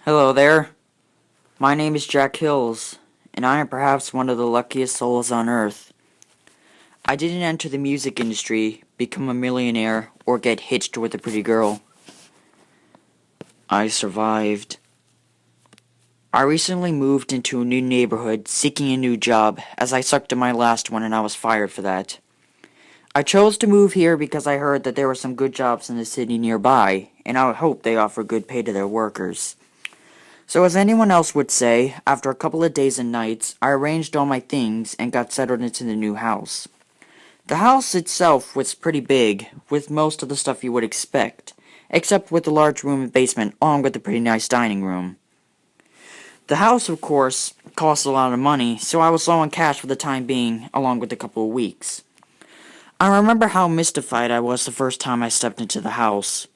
Hello there. My name is Jack Hills, and I am perhaps one of the luckiest souls on earth. I didn't enter the music industry, become a millionaire, or get hitched with a pretty girl. I survived. I recently moved into a new neighborhood seeking a new job as I sucked at my last one and I was fired for that. I chose to move here because I heard that there were some good jobs in the city nearby, and I would hope they offer good pay to their workers. So as anyone else would say, after a couple of days and nights, I arranged all my things and got settled into the new house. The house itself was pretty big, with most of the stuff you would expect, except with the large room and basement along with the pretty nice dining room. The house, of course, cost a lot of money, so I was low on cash for the time being, along with a couple of weeks. I remember how mystified I was the first time I stepped into the house.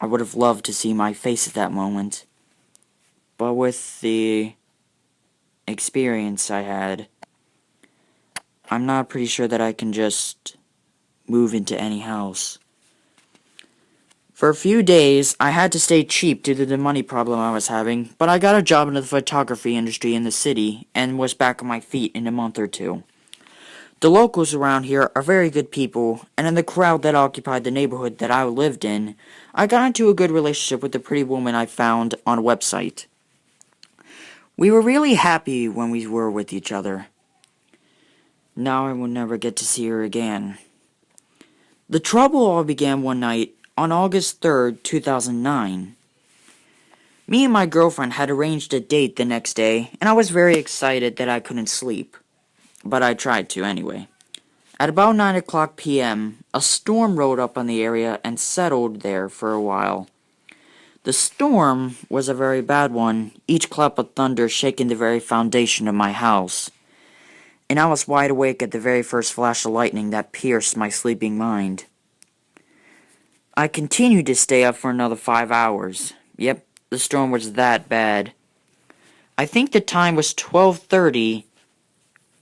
I would have loved to see my face at that moment. But with the experience I had, I'm not pretty sure that I can just move into any house. For a few days, I had to stay cheap due to the money problem I was having, but I got a job in the photography industry in the city and was back on my feet in a month or two. The locals around here are very good people, and in the crowd that occupied the neighborhood that I lived in, I got into a good relationship with the pretty woman I found on a website. We were really happy when we were with each other. Now I will never get to see her again. The trouble all began one night on August 3rd, 2009. Me and my girlfriend had arranged a date the next day, and I was very excited that I couldn't sleep. But I tried to anyway. At about 9 o'clock p.m., a storm rolled up on the area and settled there for a while. The storm was a very bad one, each clap of thunder shaking the very foundation of my house. And I was wide awake at the very first flash of lightning that pierced my sleeping mind. I continued to stay up for another 5 hours. Yep, the storm was that bad. I think the time was 12:30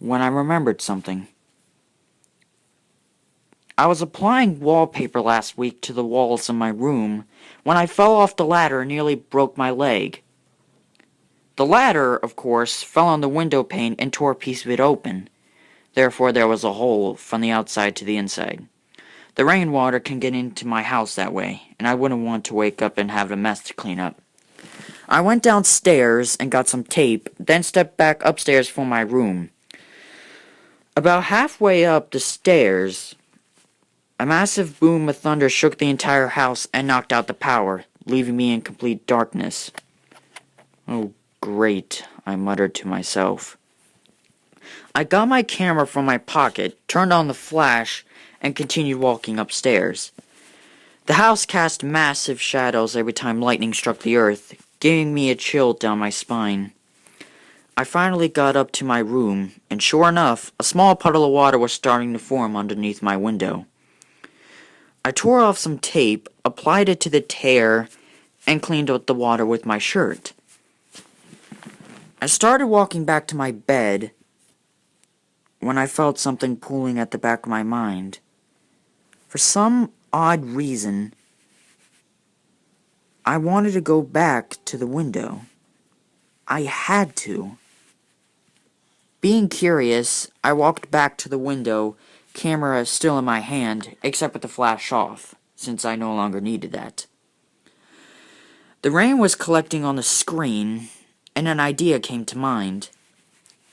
when I remembered something. I was applying wallpaper last week to the walls in my room when I fell off the ladder and nearly broke my leg. The ladder, of course, fell on the window pane and tore a piece of it open. Therefore, there was a hole from the outside to the inside. The rainwater can get into my house that way, and I wouldn't want to wake up and have a mess to clean up. I went downstairs and got some tape, then stepped back upstairs for my room. About halfway up the stairs, a massive boom of thunder shook the entire house and knocked out the power, leaving me in complete darkness. Oh, great, I muttered to myself. I got my camera from my pocket, turned on the flash, and continued walking upstairs. The house cast massive shadows every time lightning struck the earth, giving me a chill down my spine. I finally got up to my room, and sure enough, a small puddle of water was starting to form underneath my window. I tore off some tape, applied it to the tear, and cleaned out the water with my shirt. I started walking back to my bed when I felt something pulling at the back of my mind. For some odd reason, I wanted to go back to the window. I had to. Being curious, I walked back to the window, camera still in my hand, except with the flash off, since I no longer needed that. The rain was collecting on the screen, and an idea came to mind.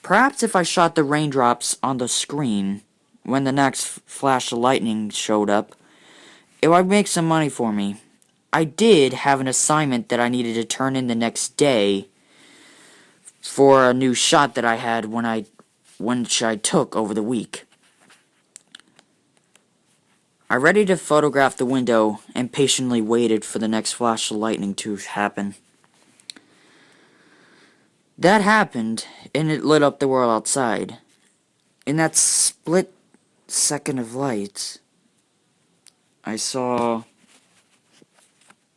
Perhaps if I shot the raindrops on the screen, when the next flash of lightning showed up, it would make some money for me. I did have an assignment that I needed to turn in the next day for a new shot that I had which I took over the week. I ready to photograph the window and patiently waited for the next flash of lightning to happen. That happened, and it lit up the world outside. In that split second of light, I saw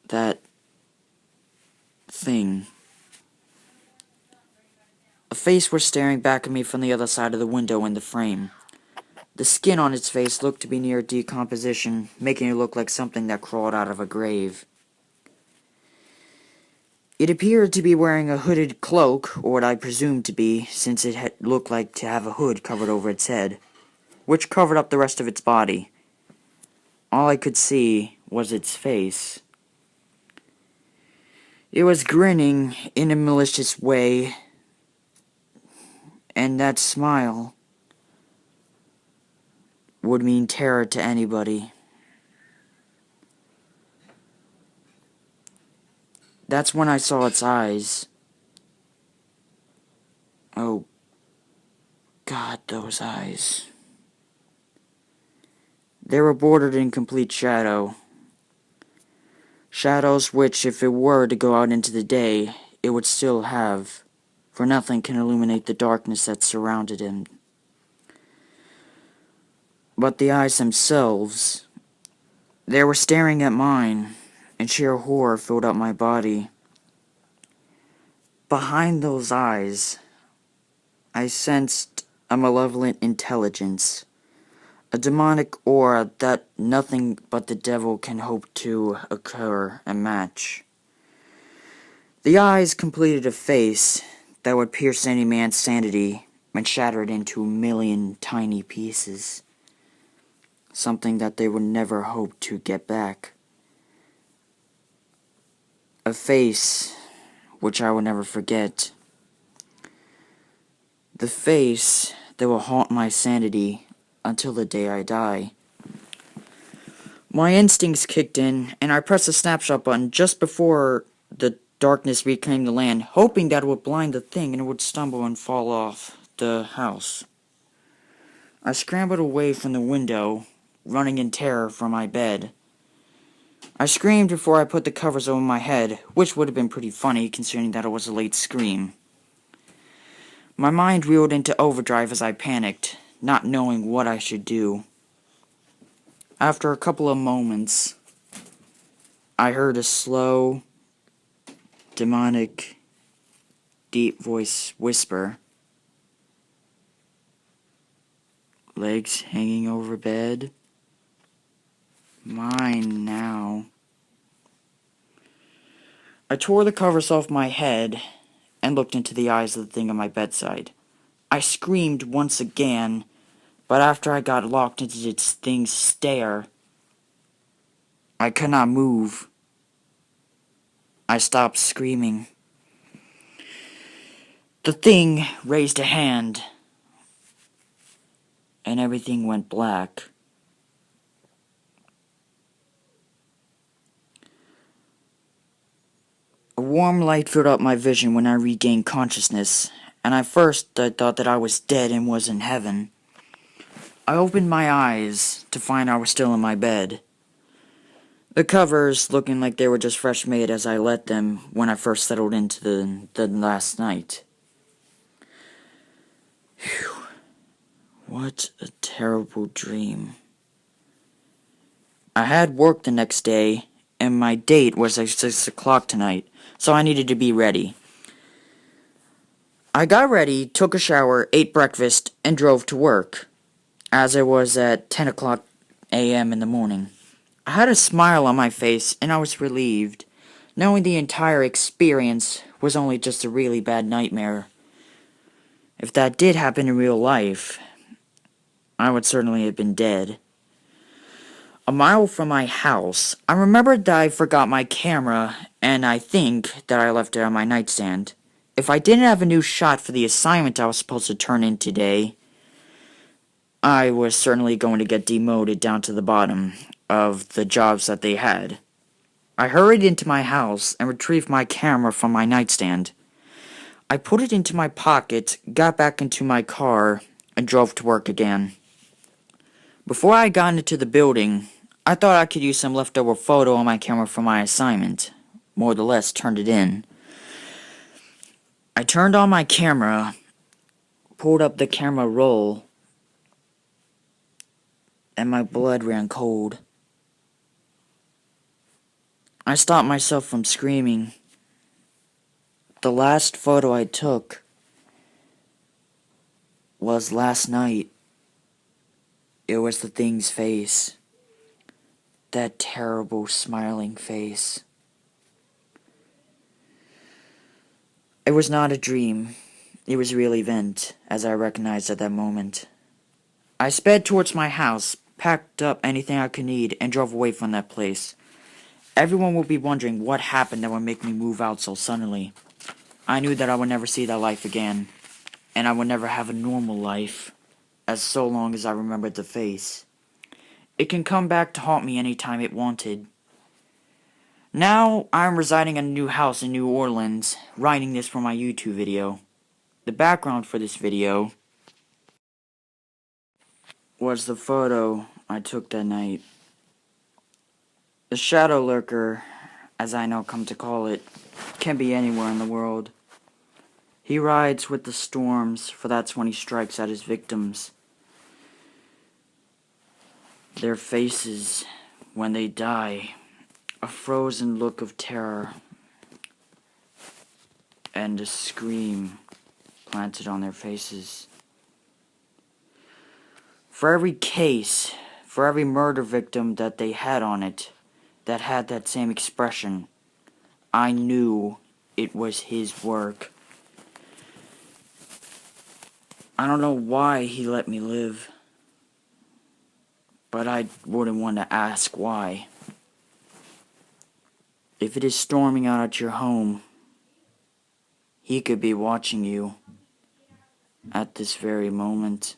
that thing. A face was staring back at me from the other side of the window in the frame. The skin on its face looked to be near decomposition, making it look like something that crawled out of a grave. It appeared to be wearing a hooded cloak, or what I presumed to be, since it had looked like to have a hood covered over its head, which covered up the rest of its body. All I could see was its face. It was grinning in a malicious way, and that smile would mean terror to anybody. That's when I saw its eyes. Oh, God, those eyes. They were bordered in complete shadow. Shadows which, if it were to go out into the day, it would still have, for nothing can illuminate the darkness that surrounded him. But the eyes themselves, they were staring at mine, and sheer horror filled up my body. Behind those eyes, I sensed a malevolent intelligence, a demonic aura that nothing but the devil can hope to occur and match. The eyes completed a face that would pierce any man's sanity and shatter it into a million tiny pieces, something that they would never hope to get back. A face which I will never forget. The face that will haunt my sanity until the day I die. My instincts kicked in, and I pressed the snapshot button just before the darkness reclaimed the land, hoping that it would blind the thing and it would stumble and fall off the house. I scrambled away from the window, running in terror from my bed. I screamed before I put the covers over my head, which would have been pretty funny considering that it was a late scream. My mind reeled into overdrive as I panicked, not knowing what I should do. After a couple of moments, I heard a slow, demonic, deep voice whisper, "Legs hanging over bed? Mine now." I tore the covers off my head and looked into the eyes of the thing on my bedside. I screamed once again, but after I got locked into its thing's stare, I could not move. I stopped screaming. The thing raised a hand, and everything went black. A warm light filled up my vision when I regained consciousness, and at first I thought that I was dead and was in heaven. I opened my eyes to find I was still in my bed. The covers looking like they were just fresh made as I let them when I first settled into the last night. Phew. What a terrible dream. I had work the next day, and my date was at 6 o'clock tonight, so I needed to be ready. I got ready, took a shower, ate breakfast, and drove to work, as it was at 10 o'clock a.m. in the morning. I had a smile on my face, and I was relieved, knowing the entire experience was only just a really bad nightmare. If that did happen in real life, I would certainly have been dead. A mile from my house, I remembered that I forgot my camera, and I think that I left it on my nightstand. If I didn't have a new shot for the assignment I was supposed to turn in today, I was certainly going to get demoted down to the bottom of the jobs that they had. I hurried into my house and retrieved my camera from my nightstand. I put it into my pocket, got back into my car, and drove to work again. Before I got into the building, I thought I could use some leftover photo on my camera for my assignment. More or less, turned it in. I turned on my camera, pulled up the camera roll, and my blood ran cold. I stopped myself from screaming. The last photo I took was last night. It was the thing's face. That terrible smiling face. It was not a dream. It was a real event, as I recognized at that moment. I sped towards my house, packed up anything I could need, and drove away from that place. Everyone would be wondering what happened that would make me move out so suddenly. I knew that I would never see that life again, and I would never have a normal life, as so long as I remembered the face. It can come back to haunt me anytime it wanted. Now, I'm residing in a new house in New Orleans, writing this for my YouTube video. The background for this video was the photo I took that night. The Shadowlurker, as I now come to call it, can be anywhere in the world. He rides with the storms, for that's when he strikes at his victims. Their faces, when they die, a frozen look of terror and a scream planted on their faces. For every case, for every murder victim that they had on it, that had that same expression, I knew it was his work. I don't know why he let me live, but I wouldn't want to ask why. If it is storming out at your home, he could be watching you at this very moment.